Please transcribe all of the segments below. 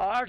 8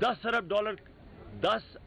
10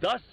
10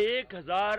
1000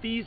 30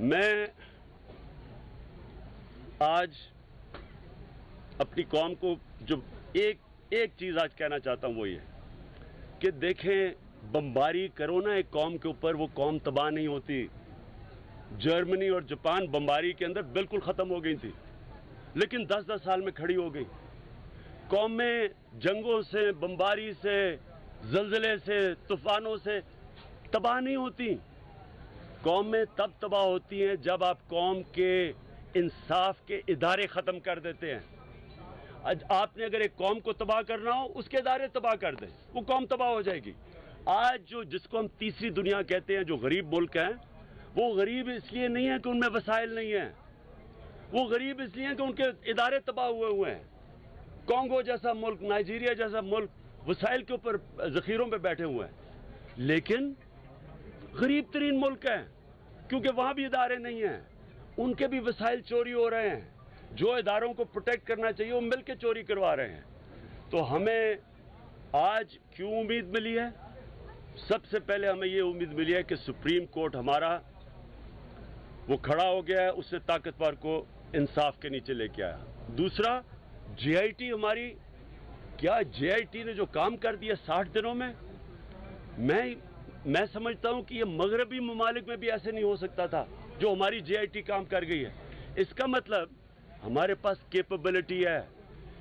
میں آج اپنی قوم کو جو ایک چیز آج کہنا چاہتا ہوں وہ یہ کہ دیکھیں، بمباری کرو نا ایک قوم کے اوپر، وہ قوم تباہ نہیں ہوتی. جرمنی اور جاپان بمباری کے اندر بالکل ختم ہو گئی تھی، لیکن 10 سال میں کھڑی ہو گئی. قومیں جنگوں سے، بمباری سے، زلزلے سے، طوفانوں سے تباہ نہیں ہوتی. قومیں تب تباہ ہوتی ہیں جب آپ قوم کے انصاف کے ادارے ختم کر دیتے ہیں. آپ نے اگر ایک قوم کو تباہ کرنا ہو، اس کے ادارے تباہ کر دیں، وہ قوم تباہ ہو جائے گی. آج جس کو ہم تیسری دنیا کہتے ہیں، جو غریب ملک ہیں، وہ غریب اس لیے نہیں ہے کہ ان میں وسائل نہیں ہیں، وہ غریب اس لیے ہیں کہ ان کے ادارے تباہ ہوئے ہیں. کانگو جیسا ملک، نائجیریا جیسا ملک وسائل کے اوپر ذخیروں پہ بیٹھے ہوئے ہیں، لیکن غریب ترین ملک ہے کیونکہ وہاں بھی ادارے نہیں ہیں، ان کے بھی وسائل چوری ہو رہے ہیں. جو اداروں کو پروٹیکٹ کرنا چاہیے وہ مل کے چوری کروا رہے ہیں. تو ہمیں آج کیوں امید ملی ہے؟ سب سے پہلے ہمیں یہ امید ملی ہے کہ سپریم کورٹ ہمارا وہ کھڑا ہو گیا ہے، اس سے طاقتور کو انصاف کے نیچے لے کے آیا. دوسرا، جے آئی ٹی ہماری، کیا جے آئی ٹی نے جو کام کر دیا 60 دنوں میں، میں سمجھتا ہوں کہ یہ مغربی ممالک میں بھی ایسے نہیں ہو سکتا تھا جو ہماری جے آئی ٹی کام کر گئی ہے. اس کا مطلب ہمارے پاس کیپبلٹی ہے.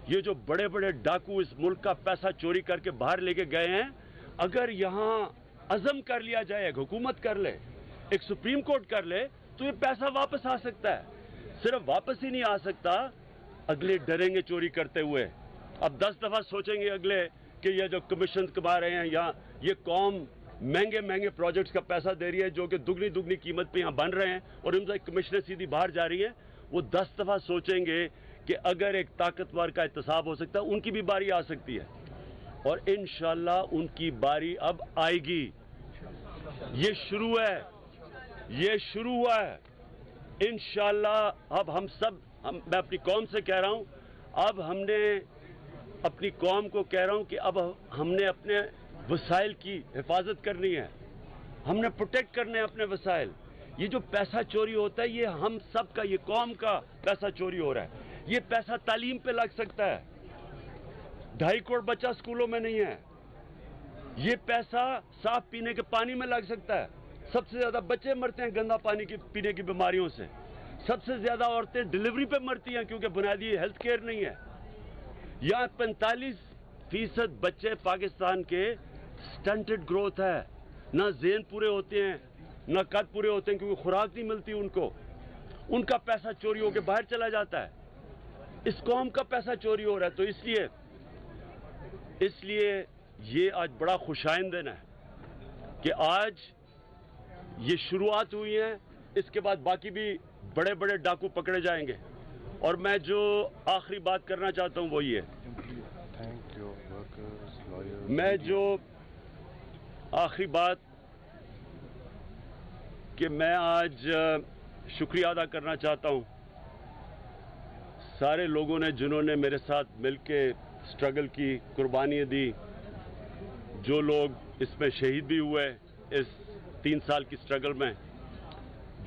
یہ جو بڑے بڑے ڈاکو اس ملک کا پیسہ چوری کر کے باہر لے کے گئے ہیں، اگر یہاں عزم کر لیا جائے، ایک حکومت کر لے، ایک سپریم کورٹ کر لے، تو یہ پیسہ واپس آ سکتا ہے. صرف واپس ہی نہیں آ سکتا، اگلے ڈریں گے چوری کرتے ہوئے. اب 10 دفعہ سوچیں گے اگلے کہ یہ جو کمیشن کما رہے ہیں، یا یہ قوم مہنگے پروجیکٹس کا پیسہ دے رہی ہے جو کہ دگنی قیمت پہ یہاں بن رہے ہیں، اور ان سے کمشنیں سیدھی باہر جا رہی ہیں. وہ 10 دفعہ سوچیں گے کہ اگر ایک طاقتور کا احتساب ہو سکتا ہے، ان کی بھی باری آ سکتی ہے. اور انشاءاللہ ان کی باری اب آئے گی. یہ شروع ہے، یہ شروع ہوا ہے. انشاءاللہ اب میں اپنی قوم سے کہہ رہا ہوں، اب ہم نے اپنی قوم کو کہہ رہا ہوں کہ اب ہم نے اپنے وسائل کی حفاظت کرنی ہے، ہم نے پروٹیکٹ کرنے ہیں اپنے وسائل. یہ جو پیسہ چوری ہوتا ہے، یہ ہم سب کا، یہ قوم کا پیسہ چوری ہو رہا ہے. یہ پیسہ تعلیم پہ لگ سکتا ہے. 2.5 کروڑ بچہ اسکولوں میں نہیں ہے. یہ پیسہ صاف پینے کے پانی میں لگ سکتا ہے. سب سے زیادہ بچے مرتے ہیں گندا پانی پینے کی بیماریوں سے. سب سے زیادہ عورتیں ڈلیوری پہ مرتی ہیں کیونکہ بنیادی ہیلتھ کیئر نہیں ہے. یہاں 45% بچے پاکستان کے سٹنٹڈ گروتھ ہے، نہ ذہن پورے ہوتے ہیں، نہ قد پورے ہوتے ہیں، کیونکہ خوراک نہیں ملتی ان کو. ان کا پیسہ چوری ہو کے باہر چلا جاتا ہے. اس قوم کا پیسہ چوری ہو رہا ہے. تو اس لیے یہ آج بڑا خوشائند دن ہے کہ آج یہ شروعات ہوئی ہیں. اس کے بعد باقی بھی بڑے بڑے ڈاکو پکڑے جائیں گے. اور میں جو آخری بات کرنا چاہتا ہوں وہ یہ ہے، میں جو آخری بات کہ میں آج شکریہ ادا کرنا چاہتا ہوں سارے لوگوں نے جنہوں نے میرے ساتھ مل کے سٹرگل کی، قربانی دی. جو لوگ اس میں شہید بھی ہوئے اس 3 سال کی سٹرگل میں،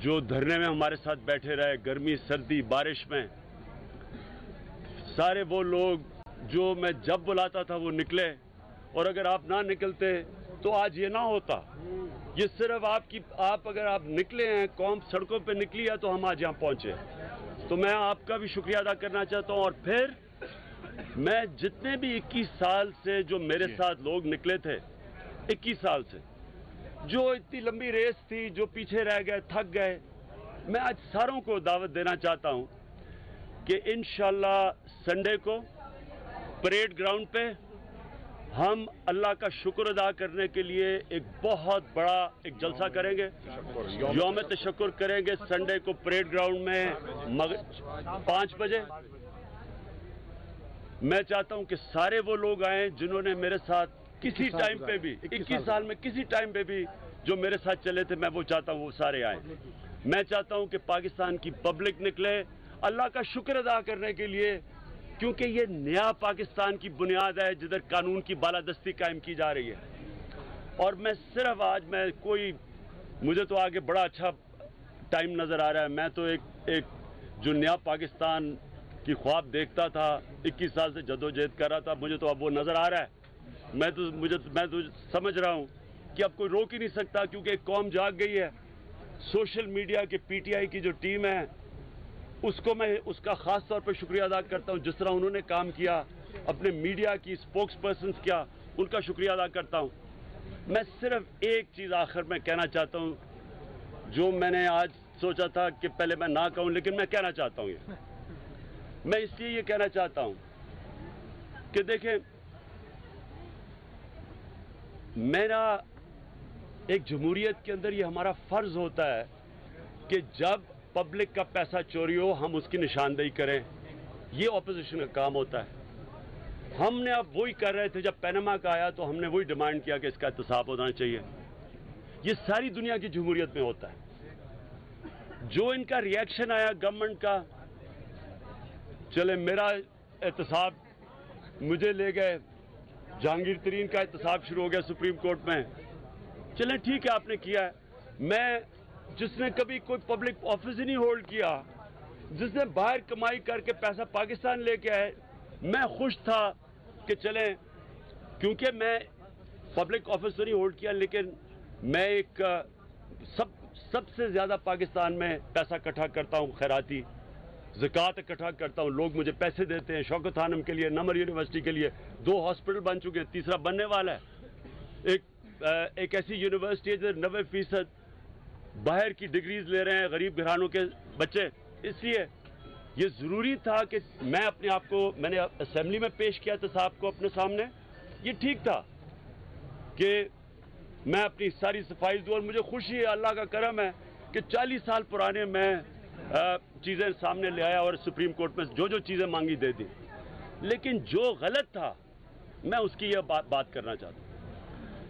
جو دھرنے میں ہمارے ساتھ بیٹھے رہے گرمی سردی بارش میں، سارے وہ لوگ جو میں جب بلاتا تھا وہ نکلے. اور اگر آپ نہ نکلتے تو آج یہ نہ ہوتا. یہ صرف آپ اگر آپ نکلے ہیں، قوم سڑکوں پہ نکلی ہے تو ہم آج یہاں پہنچے. تو میں آپ کا بھی شکریہ ادا کرنا چاہتا ہوں. اور پھر میں جتنے بھی 21 سال سے جو میرے ساتھ لوگ نکلے تھے، 21 سال سے جو اتنی لمبی ریس تھی، جو پیچھے رہ گئے، تھک گئے، میں آج ساروں کو دعوت دینا چاہتا ہوں کہ انشاءاللہ سنڈے کو پریڈ گراؤنڈ پہ ہم اللہ کا شکر ادا کرنے کے لیے ایک بہت بڑا ایک جلسہ کریں گے، یوم تشکر کریں گے. سنڈے کو پریڈ گراؤنڈ میں 5 بجے. میں چاہتا ہوں کہ سارے وہ لوگ آئیں جنہوں نے میرے ساتھ کسی ٹائم پہ بھی 21 سال میں کسی ٹائم پہ بھی جو میرے ساتھ چلے تھے، میں وہ چاہتا ہوں وہ سارے آئیں. میں چاہتا ہوں کہ پاکستان کی پبلک نکلے اللہ کا شکر ادا کرنے کے لیے، کیونکہ یہ نیا پاکستان کی بنیاد ہے جدھر قانون کی بالادستی قائم کی جا رہی ہے. اور میں صرف آج مجھے تو آگے بڑا اچھا ٹائم نظر آ رہا ہے. میں تو ایک جو نیا پاکستان کی خواب دیکھتا تھا, 21 سال سے جدوجہد کر رہا تھا, مجھے تو اب وہ نظر آ رہا ہے. میں تو سمجھ رہا ہوں کہ اب کوئی روک ہی نہیں سکتا, کیونکہ ایک قوم جاگ گئی ہے. سوشل میڈیا کے پی ٹی آئی کی جو ٹیم ہے, میں اس کا خاص طور پہ شکریہ ادا کرتا ہوں. جس طرح انہوں نے کام کیا, اپنے میڈیا کی اسپوکس پرسنز کیا, ان کا شکریہ ادا کرتا ہوں. میں صرف ایک چیز آخر میں کہنا چاہتا ہوں, جو میں نے آج سوچا تھا کہ پہلے میں نہ کہوں, لیکن میں کہنا چاہتا ہوں. میں اس لیے یہ کہنا چاہتا ہوں کہ دیکھیں, میرا ایک جمہوریت کے اندر یہ ہمارا فرض ہوتا ہے کہ جب پبلک کا پیسہ چوری ہو ہم اس کی نشاندہی کریں. یہ اپوزیشن کا کام ہوتا ہے. ہم نے اب وہی کر رہے تھے. جب پینما کا آیا تو ہم نے وہی ڈیمانڈ کیا کہ اس کا احتساب ہونا چاہیے. یہ ساری دنیا کی جمہوریت میں ہوتا ہے. جو ان کا ریئیکشن آیا گورنمنٹ کا, چلے میرا احتساب مجھے لے گئے, جہانگیر ترین کا احتساب شروع ہو گیا سپریم کورٹ میں. چلیں ٹھیک ہے, آپ نے کیا ہے. میں جس نے کبھی کوئی پبلک آفس ہی نہیں ہولڈ کیا, جس نے باہر کمائی کر کے پیسہ پاکستان لے کے آئے, میں خوش تھا کہ چلیں, کیونکہ میں پبلک آفس تو نہیں ہولڈ کیا, لیکن میں ایک سب سے زیادہ پاکستان میں پیسہ اکٹھا کرتا ہوں, خیراتی زکوٰۃ اکٹھا کرتا ہوں. لوگ مجھے پیسے دیتے ہیں. شوکت خانم کے لیے, نمر یونیورسٹی کے لیے 2 ہاسپٹل بن چکے ہیں, تیسرا بننے والا ہے. ایک ایسی یونیورسٹی ہے جو 90% باہر کی ڈگریز لے رہے ہیں غریب گھرانوں کے بچے. اس لیے یہ ضروری تھا کہ میں اپنے آپ کو, میں نے اسمبلی میں پیش کیا تھا صاحب کو اپنے سامنے. یہ ٹھیک تھا کہ میں اپنی ساری صفائی دوں, اور مجھے خوشی ہے, اللہ کا کرم ہے کہ 40 سال پرانے میں چیزیں سامنے لے آیا اور سپریم کورٹ میں جو چیزیں مانگی دے دی. لیکن جو غلط تھا میں اس کی یہ بات کرنا چاہتا ہوں.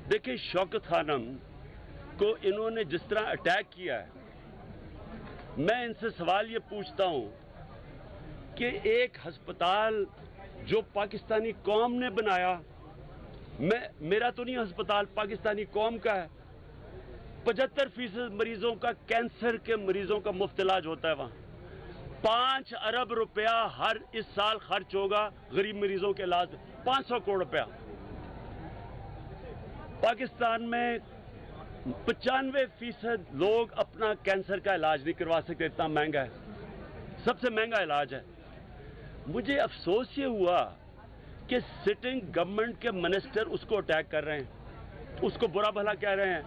دیکھیں, شوکت خانم کو انہوں نے جس طرح اٹیک کیا ہے, میں ان سے سوال یہ پوچھتا ہوں کہ ایک ہسپتال جو پاکستانی قوم نے بنایا, میرا تو نہیں ہسپتال, پاکستانی قوم کا ہے, 75% مریضوں کا, کینسر کے مریضوں کا مفت علاج ہوتا ہے وہاں. 5 ارب روپیہ ہر اس سال خرچ ہوگا غریب مریضوں کے علاج, 500 کروڑ روپیہ. پاکستان میں 95% لوگ اپنا کینسر کا علاج نہیں کروا سکتے, اتنا مہنگا ہے, سب سے مہنگا علاج ہے. مجھے افسوس یہ ہوا کہ سٹنگ گورنمنٹ کے منسٹر اس کو اٹیک کر رہے ہیں, اس کو برا بھلا کہہ رہے ہیں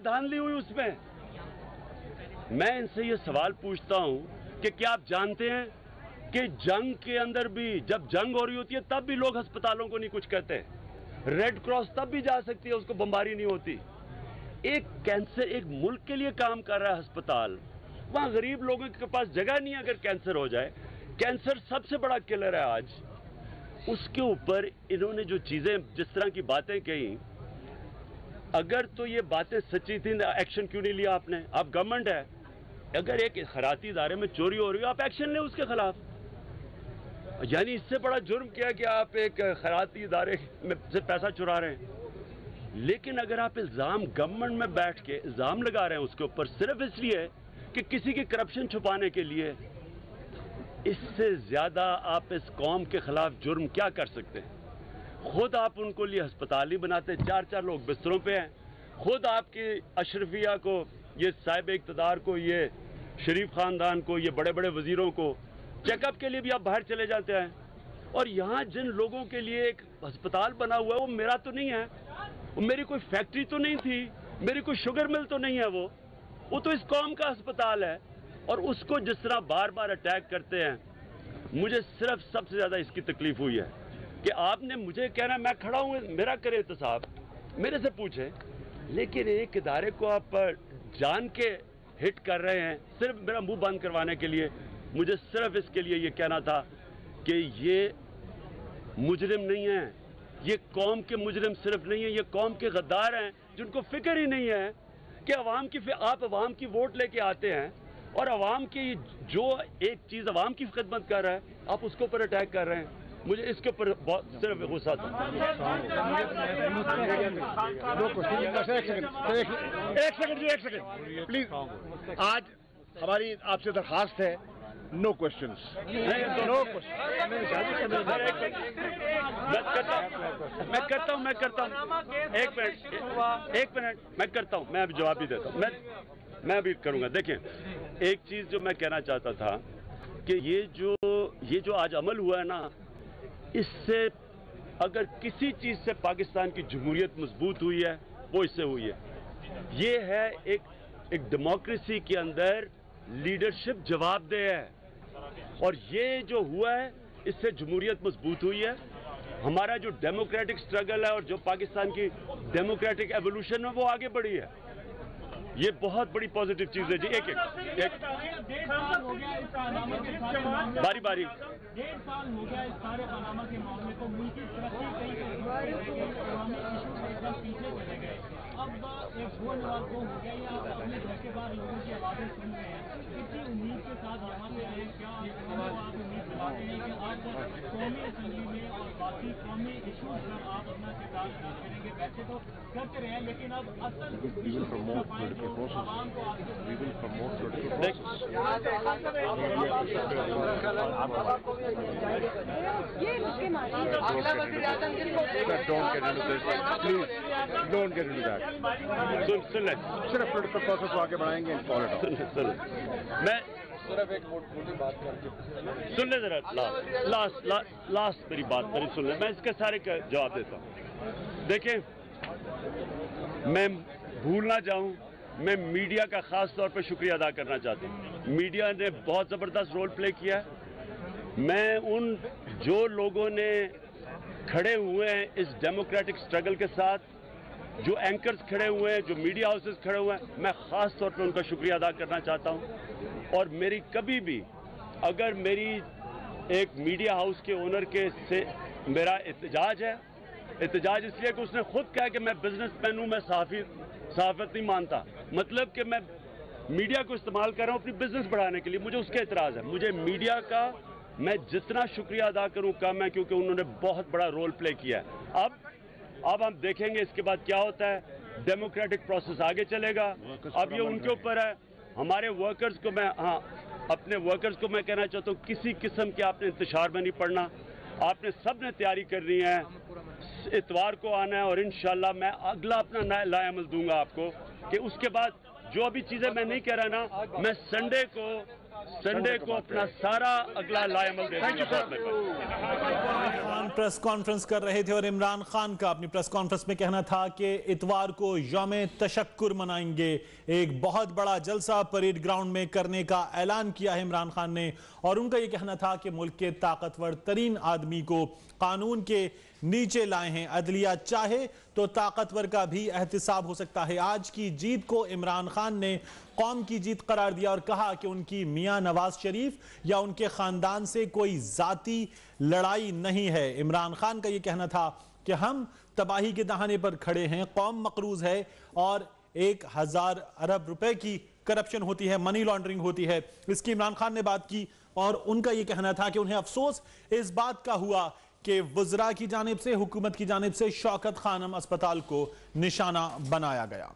دھاندلی ہوئی اس میں. میں ان سے یہ سوال پوچھتا ہوں کہ کیا آپ جانتے ہیں کہ جنگ کے اندر بھی, جب جنگ ہو رہی ہوتی ہے تب بھی لوگ ہسپتالوں کو نہیں کچھ کہتے. ریڈ کراس تب بھی جا سکتی ہے, اس کو بمباری نہیں ہوتی. ایک کینسر, ایک ملک کے لیے کام کر رہا ہے ہسپتال, وہاں غریب لوگوں کے پاس جگہ نہیں ہے. اگر کینسر ہو جائے, کینسر سب سے بڑا کلر ہے آج, اس کے اوپر انہوں نے جو چیزیں, جس طرح کی باتیں کہیں, اگر تو یہ باتیں سچی تھیں ایکشن کیوں نہیں لیا آپ نے؟ آپ گورنمنٹ ہے, اگر ایک خیراتی ادارے میں چوری ہو رہی ہو آپ ایکشن لیں اس کے خلاف. یعنی اس سے بڑا جرم کیا کہ آپ ایک خیراتی ادارے میں سے پیسہ چرا رہے ہیں. لیکن اگر آپ الزام گورنمنٹ میں بیٹھ کے الزام لگا رہے ہیں اس کے اوپر صرف اس لیے کہ کسی کی کرپشن چھپانے کے لیے, اس سے زیادہ آپ اس قوم کے خلاف جرم کیا کر سکتے ہیں؟ خود آپ ان کو لیے ہسپتال ہی بناتے, 4 لوگ بستروں پہ ہیں. خود آپ کی اشرفیہ کو, یہ صاحب اقتدار کو, یہ شریف خاندان کو, یہ بڑے بڑے وزیروں کو چیک اپ کے لیے بھی آپ باہر چلے جاتے ہیں. اور یہاں جن لوگوں کے لیے ایک ہسپتال بنا ہوا ہے وہ میرا تو نہیں ہے, وہ میری کوئی فیکٹری تو نہیں تھی, میری کوئی شوگر مل تو نہیں ہے, وہ تو اس قوم کا ہسپتال ہے. اور اس کو جس طرح بار بار اٹیک کرتے ہیں, مجھے صرف سب سے زیادہ اس کی تکلیف ہوئی ہے کہ آپ نے مجھے کہنا میں کھڑا ہوں, میرا کرے احتساب, میرے سے پوچھیں, لیکن ایک ادارے کو آپ جان کے ہٹ کر رہے ہیں صرف میرا منہ بند کروانے کے لیے. مجھے صرف اس کے لیے یہ کہنا تھا کہ یہ مجرم نہیں ہیں, یہ قوم کے مجرم صرف نہیں ہیں, یہ قوم کے غدار ہیں جن کو فکر ہی نہیں ہے کہ آپ عوام کی ووٹ لے کے آتے ہیں اور عوام کی جو ایک چیز عوام کی خدمت کر رہا ہے آپ اس کے اوپر اٹیک کر رہے ہیں. مجھے اس کے اوپر بہت صرف غصہ تھا. ایک سیکنڈ پلیز. آج ہماری آپ سے درخواست ہے نو کوشچنس. میں کرتا ہوں ایک منٹ میں کرتا ہوں, میں ابھی جواب بھی دیتا ہوں, میں ابھی کروں گا. دیکھیں, ایک چیز جو میں کہنا چاہتا تھا کہ یہ جو آج عمل ہوا ہے نا, اس سے اگر کسی چیز سے پاکستان کی جمہوریت مضبوط ہوئی ہے وہ اس سے ہوئی ہے. یہ ہے ایک ڈیموکریسی کے اندر لیڈرشپ جواب دہ ہے, اور یہ جو ہوا ہے اس سے جمہوریت مضبوط ہوئی ہے. ہمارا جو ڈیموکریٹک سٹرگل ہے اور جو پاکستان کی ڈیموکریٹک ایوولوشن ہے وہ آگے بڑھی ہے. یہ بہت بڑی پازیٹیو چیز ہے جی. ایک باری باری. 1.5 سال ہو گیا اس سارے پاناما کے معاملے کو, ملکی ترقی پیچھے چلے گئے. اب ایک گول نواز ہو گیا, یا آپ اپنے گھر کے بعد لوگوں کی آوازیں سن رہے ہیں, کتنی امید کے ساتھ یہاں سے آئے, کیا آپ امید دلاتے ہیں کہ آپ قومی اسمبلی میں اور باقی قومی ایشوز پر آپ اپنا کردار پیش کریں گے؟ ویسے تو کرتے رہے ہیں, لیکن اب اصل عوام کو صرف پولیٹیکل پروسیس کو آگے بڑھائیں گے. میں سن لیں ذرا, لاسٹ میری بات میری سن لیں, میں اس کے سارے کا جواب دیتا ہوں. دیکھیں, میں بھول نہ جاؤں, میں میڈیا کا خاص طور پہ شکریہ ادا کرنا چاہتا ہوں. میڈیا نے بہت زبردست رول پلے کیا ہے. میں ان جو لوگوں نے کھڑے ہوئے ہیں اس ڈیموکریٹک سٹرگل کے ساتھ, جو اینکرز کھڑے ہوئے ہیں, جو میڈیا ہاؤسز کھڑے ہوئے ہیں, میں خاص طور پہ ان کا شکریہ ادا کرنا چاہتا ہوں. اور میری کبھی بھی اگر میری ایک میڈیا ہاؤس کے اونر کے سے میرا احتجاج ہے, احتجاج اس لیے کہ اس نے خود کہا کہ میں بزنس مین ہوں, میں صحافت نہیں مانتا, مطلب کہ میں میڈیا کو استعمال کر رہا ہوں اپنی بزنس بڑھانے کے لیے, مجھے اس کے اعتراض ہے. مجھے میڈیا کا میں جتنا شکریہ ادا کروں کم ہے, کیونکہ انہوں نے بہت بڑا رول پلے کیا ہے. اب ہم دیکھیں گے اس کے بعد کیا ہوتا ہے. ڈیموکریٹک پروسیس آگے چلے گا. اب یہ ان کے اوپر ہے. ہمارے ورکرز کو میں اپنے ورکرز کو میں کہنا چاہتا ہوں, کسی قسم کے آپ نے انتشار میں نہیں پڑنا. آپ نے سب نے تیاری کرنی ہے, اتوار کو آنا ہے, اور انشاءاللہ میں اگلا اپنا لائے عمل دوں گا آپ کو, کہ اس کے بعد جو ابھی چیزیں میں نہیں کہہ رہا نا, میں سنڈے کو اپنا سارا اگلا لائے عمل دے دوں گا. خان پریس کانفرنس کر رہے تھے, اور عمران خان کا اپنی پریس کانفرنس میں کہنا تھا کہ اتوار کو یوم تشکر منائیں گے. ایک بہت بڑا جلسہ پریڈ گراؤنڈ میں کرنے کا اعلان کیا ہے عمران خان نے, اور ان کا یہ کہنا تھا کہ ملک کے طاقتور ترین آدمی کو قانون کے نیچے لائے ہیں. عدلیہ چاہے تو طاقتور کا بھی احتساب ہو سکتا ہے. آج کی جیت کو عمران خان نے قوم کی جیت قرار دیا, اور کہا کہ ان کی میاں نواز شریف یا ان کے خاندان سے کوئی ذاتی لڑائی نہیں ہے. عمران خان کا یہ کہنا تھا کہ ہم تباہی کے دہانے پر کھڑے ہیں, قوم مقروض ہے, اور 1000 ارب روپے کی کرپشن ہوتی ہے, منی لانڈرنگ ہوتی ہے. اس کی عمران خان نے بات کی, اور ان کا یہ کہنا تھا کہ انہیں افسوس اس بات کا ہوا کہ وزراء کی جانب سے, حکومت کی جانب سے شوکت خانم اسپتال کو نشانہ بنایا گیا.